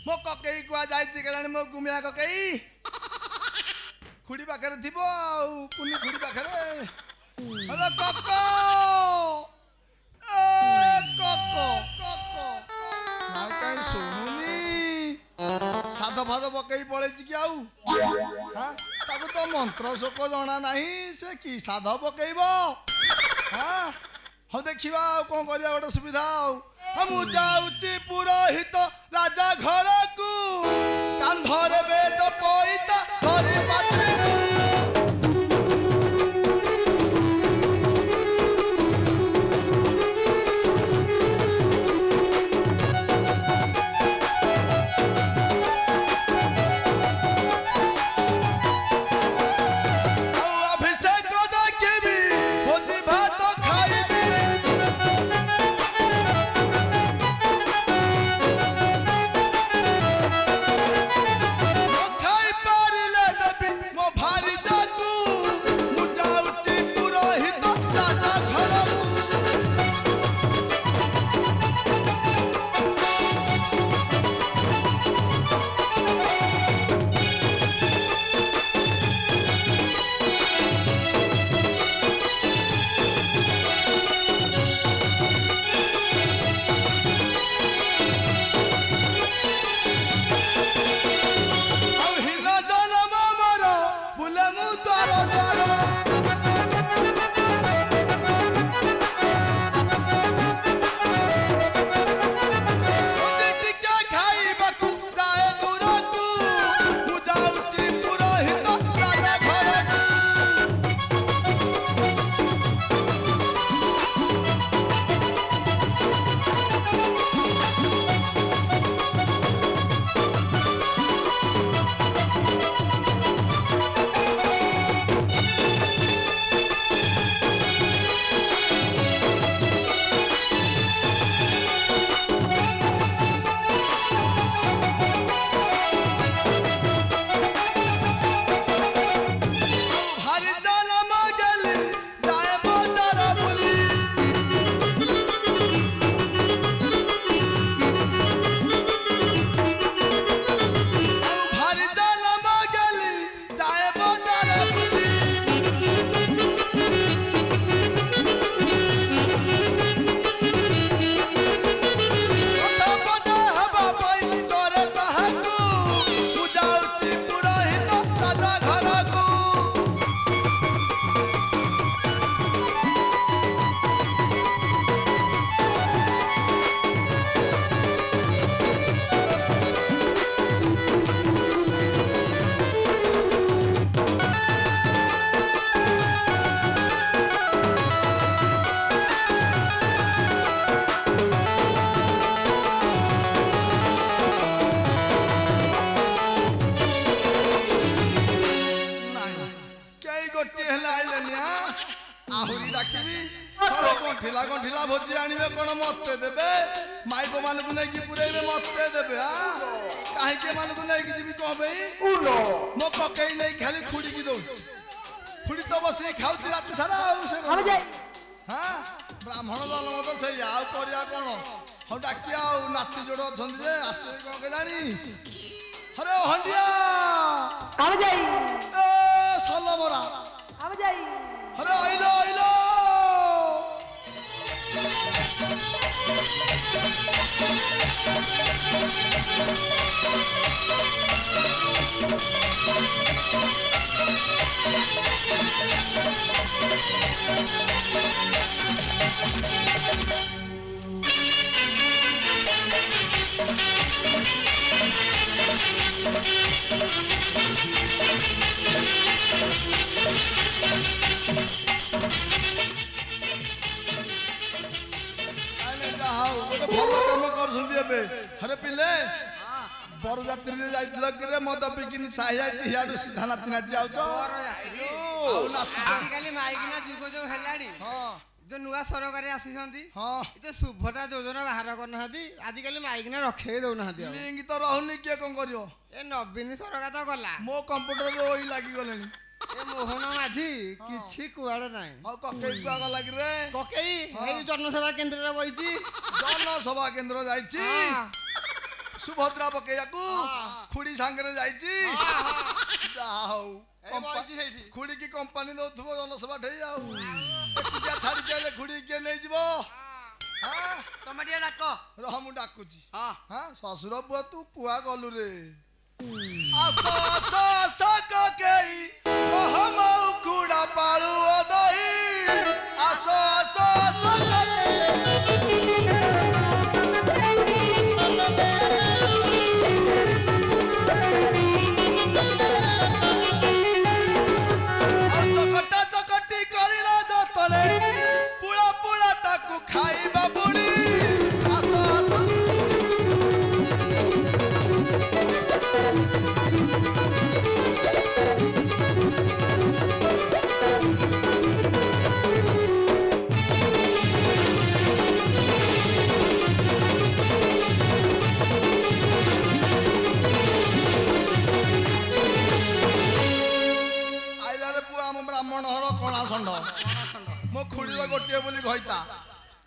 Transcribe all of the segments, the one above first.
मो ककई कुआ जाइछि केलानी मो गुमिया ककई खुड़ी पाखरे थिबो आ कुनी खुड़ी पाखरे अरे कक्को ए कक्को कक्को ना काई सुनुनी साध फाद पकई पळेछि कि आउ हां ताको तो मंत्र शोक जणा नाही से की साध पकईबो हां हो देखिबा कोन करिया गोटे सुविधा हम जाउची पुरोहित राजा घर को कांधरे बेद पइता धरे पात्रे ढिला भोजी आनिबे कोन मते देबे माइको मान को नै कि पुरेबे मते देबे हां काहे के मान को नै कि जीबी कहबे उनो मो पकई नै खाली खुडी की दउ खुडी तो बसी खाउची रात सारा से हम जाय हां ब्राह्मण दल मत से आ परिया कोन हो डाकिया नाती जोड़ छन जे आसे कोन केलानी अरे हंडिया हम जाय ए सलमरा हम जाय अरे आइलो आइलो ଭଲ କାମ କରୁଛନ୍ତି ଏବେ। ଆରେ ପିଲେ ବରଯାତ୍ରୀରେ ଯାଇଥିଲ କିରେ ମଦ ପିକିନି ସାହି ଯାଇଛି ହିଆଡୁ ସିଧା ନାତି ନାଚି ଆଉଛ। ଆଜିକାଲି ମାଇକିନା ଯୁଗ ଯୋଉ ହେଲାଣି ଯୋଉ ନୂଆ ସରକାରୀ ଆସିଛନ୍ତି ଏ ସୁଭଦ୍ରା ଯୋଜନା ବାହାର କରୁନାହାନ୍ତି ଆଜିକାଲି ମାଇକିନା ରଖେଇ ଦଉନାହାନ୍ତି। ଲିଙ୍କ୍ ତ ରହୁନି କିଏ କଣ କରିବ। ଏ ନବୀନ ସରକାର ତ ଗଲା ମୋ କମ୍ପ୍ୟୁଟରରେ ଓଇ ଲାଗିଗଲେଣି। ଏ ମୋହନ ମାଝି କିଛି କୁଆଡେ ନାହିଁ। ଆଉ କକେଇ କୁଆ ଗଲା କିରେ? କକେଇ ଏଇ ଜନସେବା କେନ୍ଦ୍ରରେ ବଇଛି। ଜନସଭା କେନ୍ଦ୍ର ଯାଇଛି ସୁଭଦ୍ରା ପକେଇବାକୁ ଖୁଡି ସାଙ୍ଗରେ ଯାଇଛି। ଯାହା ହଉ ଖୁଡି କି କମ୍ପାନୀ ଦଉଥିବ ଜନସଭା ଠେଇ ଆଉ ଏକୁଟିଆ ଛାଡିକି ଆଇଲେ ଖୁଡି କିଏ ନେଇଯିବ? ତମେ ଟିକେ ଡାକ। ରହ ମୁଁ ଡାକୁଛି। ଶ୍ୱଶୁର ପୁଅ ତୁ କୁଆ ଗଲୁ ରେ। ଆସ ଆସ ଆସ କକେଇ ମହମଉ କୁଡା ପାଳୁ ଅଦହି। ଆସ ଆସ ଆସ ଚକଟା ଚକଟି କରିଲ ଯତନେ ପୁଳା ପୁଳା ତାକୁ ଖାଇବା ବୁଣି। ଆସ ଆସ ବ୍ରାହ୍ମଣ ଘର କଣା ଷଣ୍ଢ ମୋ ଖୁଡିର ଗୋଟିଏ ବୋଲି ଘଇତା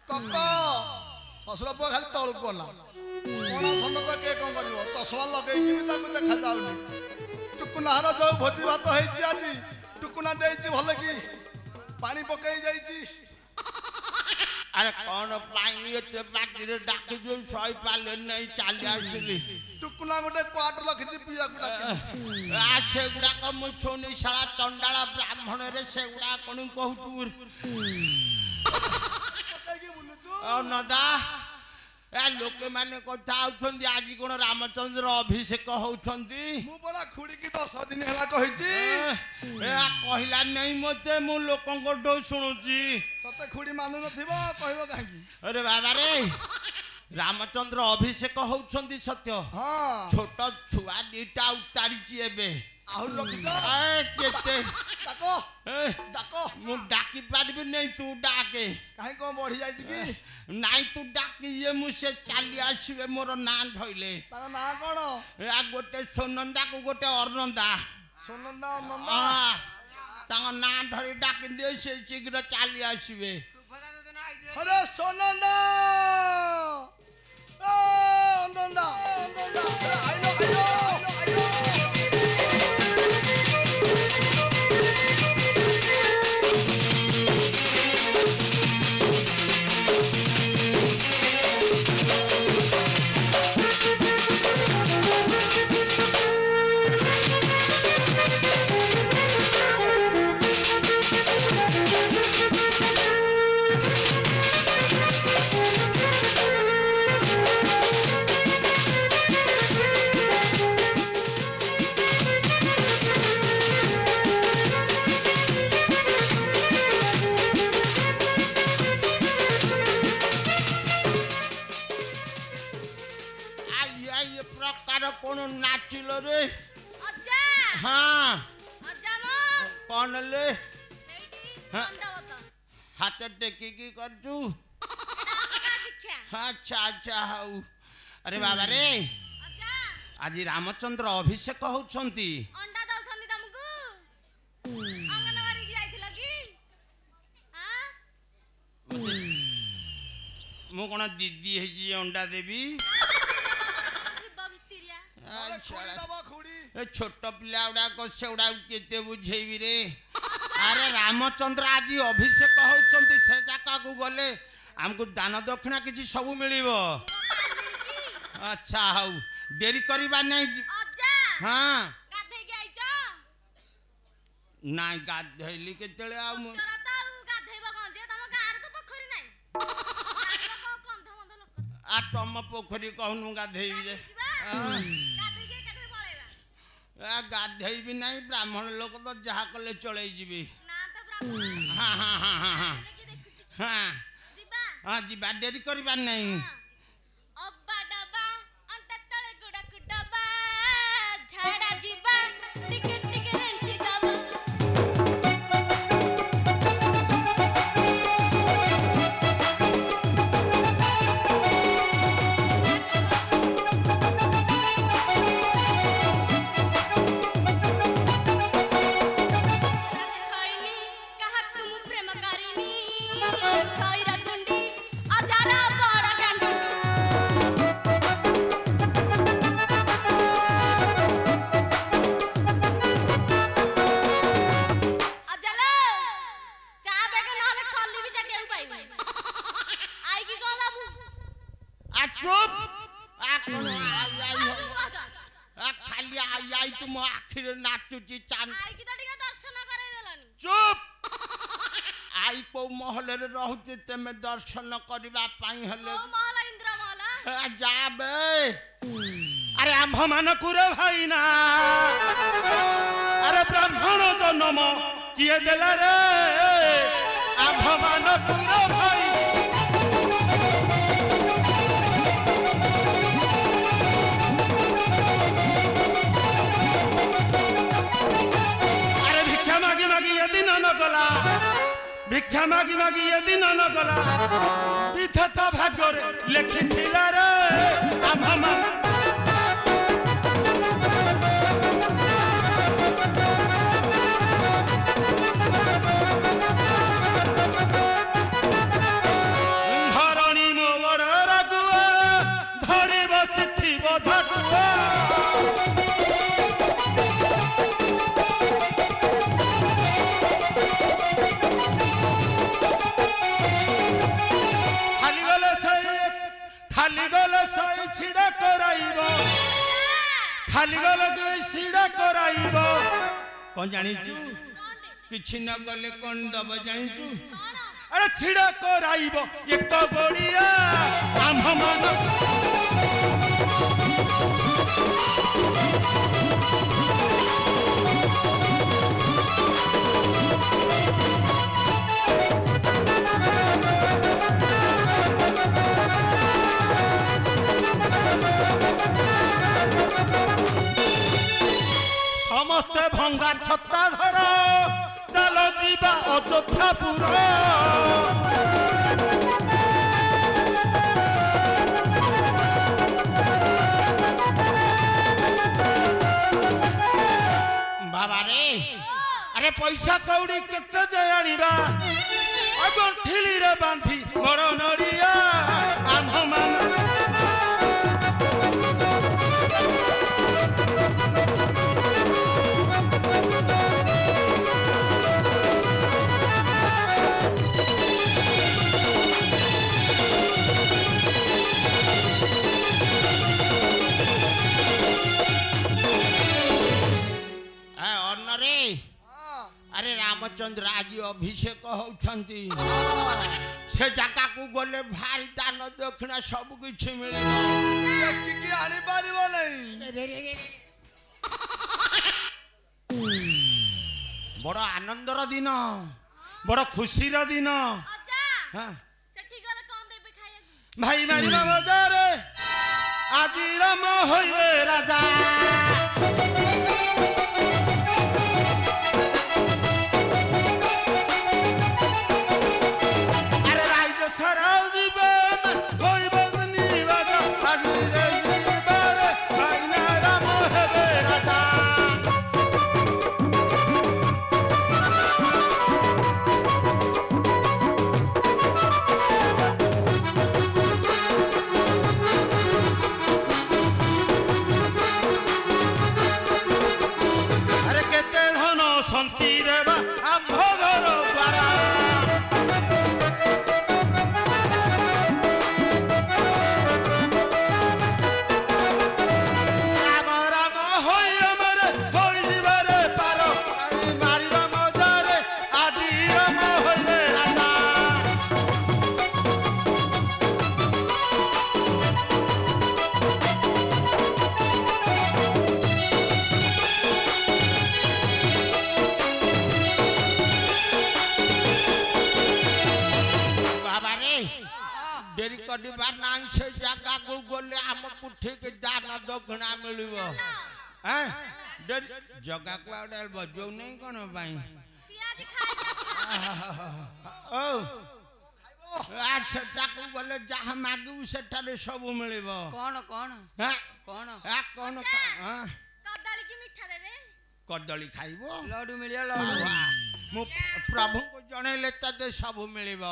କକ ଶ୍ୱଶୁର ପୁଅ ଖାଲି ତଳକୁ ଅନା। କଣା ଷଣ୍ଢ ତ କିଏ କଣ କରିବ ଚଷମା ଲଗେଇକି ବି ତାକୁ ଦେଖାଯାଉନି। ଟୁକୁନାହାର ଯୋଉ ଭୋଜି ଭାତ ହେଇଛି ଆଜି ଟୁକୁନା ଦେଇଛି ଭଲ କି ପାଣି ପକେଇ ଦେଇଛି। ଆରେ କଣ ପାଇଁ ଏତେ ପାଟିରେ ଡାକି ଯୋଉ ସହି ପାରିଲେ ନାଇଁ ଚାଲି ଆସିଲି। ଟୁକୁନା ଗୋଟେ କ୍ୱାର୍ଟ ରଖିଛି ପିଇବାକୁ ସେଗୁଡାକ ମୁଁ ଛୁନି ଶାଳା ଚଣ୍ଡାଳ ବ୍ରାହ୍ମଣରେ ସେଗୁଡା କଣ କହୁଛୁ ନଦା। ଲୋକେ ମାନେ କଥା ହଉଛନ୍ତି ଆଜି କଣ ରାମଚନ୍ଦ୍ର ଅଭିଷେକ ହଉଛନ୍ତି। ମୁଁ ପରା ଖୁଡିକି 10 ଦିନ ହେଲା କହିଛି କହିଲା ନାଇଁ ମତେ ମୁଁ ଲୋକଙ୍କଠୁ ଶୁଣୁଛି। ତତେ ଖୁଡି ମାନୁ ନଥିବ କହିବ କାହିଁକି? ଆରେ ବାବାରେ ରାମଚନ୍ଦ୍ର ଅଭିଷେକ ହଉଛନ୍ତି ସତ୍ୟ। ଛୋଟ ଛୁଆ ଦିଟା ଉତାରିଛି ଏବେ। ଆହୁରି ରଖିଛ କେତେ ଡାକ ଡାକ। ମୁଁ ଡାକି ପାରିବି ନାଇଁ ତୁ ଡାକେ। କାହିଁ କଣ ବଢି ଯାଇଛି କି? ନାଇଁ ତୁ ଡାକି ମୁଁ ସେ ଚାଲି ଆସିବେ ମୋର ନାଁ ଧଇଲେ। ତାଙ୍କ ନାଁ କଣ? ଗୋଟେ ସୁନନ୍ଦା କୁ ଗୋଟେ ଅର୍ଣ୍ଣନ୍ଦା। ସୁନନ୍ଦା ଅନନ୍ଦା ତାଙ୍କ ନାଁ ଧରି ଡାକି ଦିଏ ସେ ଶୀଘ୍ର ଚାଲି ଆସିବେ। ଆରେ ସୁନନ୍ଦା ଅନନ୍ଦା ଆଇଲୋ ଆଇଲୋ कौन नाचिल रे? अज्जा हाँ अज्जा मो कौन ले? एठी दंडवत हाथ टेकी की करजू शिक्षा। अच्छा अच्छा हाउ। अरे बाबा रे अज्जा आज रामचंद्र अभिषेक होउछंती। अंडा दउसंती तमकु अंगनवाड़ी की जाइथिल की? हां मु कोन दीदी हे जी अंडा देबी? छोट पिला गुड़ा से गुड़ा केते बुझेबी रे। अरे रामचंद्र आज अभिषेक होउछंती से जाका को गले हमको दान दक्षिणा किछि सब मिलिबो। अच्छा हाउ देरी करबा नै अज्जा। हां गाधै के आइछो? नाइ गाधैली केतेले आ चरता गाधैबो कोन जे तम गार तो पोखरी नै गार को कंध मंध लोक आ तम पोखरी कहनु गाधैबी जे। गाधै के ଗାଧେଇବି ନାହିଁ ବ୍ରାହ୍ମଣ ଲୋକ ତ ଯାହା କଲେ ଚଳେଇ ଯିବି ନା ତ ବ୍ରାହ୍ମଣ ହଁ ହଁ ହଁ ହଁ ହଁ କି ଦେଖୁଛି ହଁ ଯିବା ହଁ ଯିବା ଡେରି କରିବାର ନାହିଁ ଅବା ଡବା ଅଣ୍ଟା ତଳେ ଗୁଡାକୁ ଡବା ଝାଡା ଯିବା ଟିକେ ଟିକେ ରେଣ୍ଟି ଦବା ଖାଇନି କାହାକୁ ମୁଁ ପ୍ରେମ କରିନି ଖଇରା କୁଣ୍ଡି ଅଜାରା ବଡ କାଣ୍ଡି ଅଜାଲୋ ଚା ବେଗ ନହେଲେ ଖଲି ବି ଚାଟିବାକୁ ପାଇବି ଆଇକି କଣ ଦବୁ ଚୁପ କଣ ଆଇକି କହୁଛ ଖାଲି ଆଇ ତୁମ ଆଖିରେ ନାଚୁଛି ଚାନ୍ଦ ଆଇକି ତ ଟିକେ ଦର୍ଶନ କରେଇଦେଲନି ଚୁପ ଆଇ କୋଉ ମହଲରେ ରହୁଛି ତେମେ ଦର୍ଶନ କରିବା ପାଇଁ ହେଲେ କୋଉ ମହଲ ଇନ୍ଦ୍ର ମହଲ ଯାବେ ଆରେ ଆମ୍ଭ ମାନଙ୍କୁ ରେ ଭାଇନା ଆରେ ବ୍ରାହ୍ମଣ ଜନ୍ମ କିଏ ଦେଲା ରେ ଆମ୍ଭ ମାନଙ୍କୁ ରେ ଭାଇ ଆରେ ଭିକ୍ଷା ମାଗି ମାଗି ଏ ଦିନ ନ ଗଲା ভিক্ষা মাগি মাগি এদিন নগলা বিধাতা ভাগ্যরে লেখিଥିଲା রে আম্ভা ধরণী মো বড় রাগুয়া ধরে বসিথিব ঝাটুয়া খালি গলে সাই ছিড়া করাইব খালি গলে দুই ছিড়া করাইব কোন জানিছু কিছু না গলে কোন দব জানিছু আরে ছিড়া করাইব এক গড়িয়া আম্ভ মান समस्ते भंगा छत्ता धर चल जीवा अयोध्यापुर बाबा रे अरे पैसा कौड़ी केते जे आनिबा गंठिली रे बांधी बड़ नड़िया आम्भ मान अरे रामचंद्र आज अभिषेक होती से जगह को गले भारी दान दक्षिणा सब किछि मिले कि आनी पारिबो नहीं बड़ आनंदर दिन बड़ खुशी दिन अजा हाँ सेठी गले कोन देबे खाइया भाई मारी बाजार आज राम होइबे राजा ଡେରି କରିବା ନାହିଁ ସେ ଜାଗାକୁ ଗଲେ ଆମକୁ ଠିକ ଦାନ ଦକ୍ଷିଣା ମିଳିବ ଜଗାକୁ ଆଉ ବଜଉ ନାହିଁ କଣ ପାଇଁ ସେଟାକୁ ଗଲେ ଯାହା ମାଗିବୁ ସେଠାରେ ସବୁ ମିଳିବ କଣ କଣ କଣ କଣ କଦଳୀ କି ମିଠା ଦେବେ କଦଳୀ ଖାଇବ ଲଡୁ ମିଳିବ ଲଡୁ ମୁଁ ପ୍ରଭୁଙ୍କୁ ଜଣେଇଲେ ତତେ ସବୁ ମିଳିବ